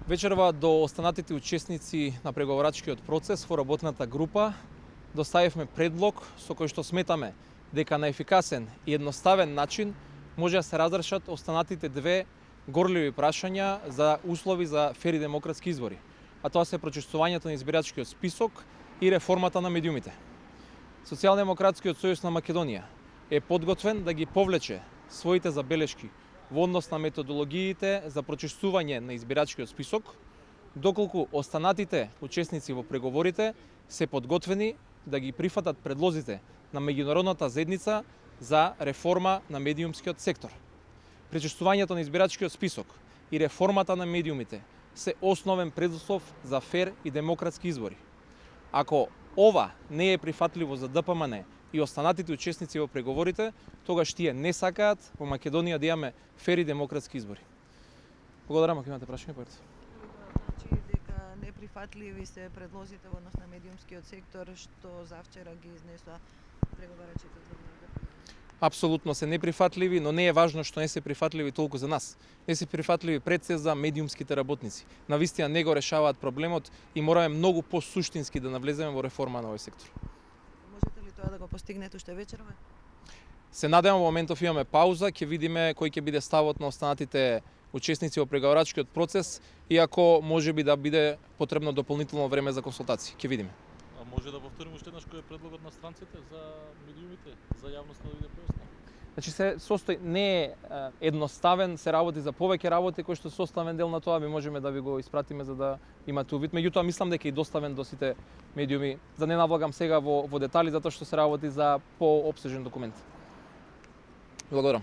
Вечерва до останатите учесници на преговарачкиот процес во работната група доставивме предлог со кој што сметаме дека на ефикасен и едноставен начин може да се разрешат останатите две горливи прашања за услови за фер и демократски избори, а тоа се прочистувањето на избирачкиот список и реформата на медиумите. Социјалдемократскиот сојуз на Македонија е подготвен да ги повлече своите забелешки во однос на методологиите за прочистување на избирачкиот список, доколку останатите учесници во преговорите се подготвени да ги прифатат предлозите на меѓународната заедница за реформа на медиумскиот сектор. Пречистувањето на избирачкиот список и реформата на медиумите се основен предуслов за фер и демократски избори. Ако ова не е прифатливо за ДПМН и останатите учесници во преговорите, тогаш тие не сакаат во Македонија да имаме фер и демократски избори. Благодарам, ако имате прашање, појдете. Значи дека неприфатливи се предлозите во однос на медиумскиот сектор што завчера ги изнесоа преговарачите за ДПМН. Апсолутно се неприфатливи, но не е важно што не се прифатливи толку за нас. Не се прифатливи пред се за медиумските работници. Навистина не го решаваат проблемот и мораме многу посуштински да навлеземе во реформа на овој сектор. Можете ли тоа да го постигнете уште вечерва? Се надевам во моментов имаме пауза, ќе видиме кој ќе биде ставот на останатите учесници во преговарачкиот процес, иако можеби да биде потребно дополнително време за консултации. Ќе видиме. А може да повториме уште еднаш кој е предлогот на странците за медиумите, за јавноста да биде појаснено? Значи се состои не е едноставен, се работи за повеќе работи кои што составен дел на тоа би можеме да ви го испратиме за да имате увид. Меѓутоа мислам дека и доставен до сите медиуми. За не навлагам сега во детали затоа што се работи за поопсежен документ. Благодарам.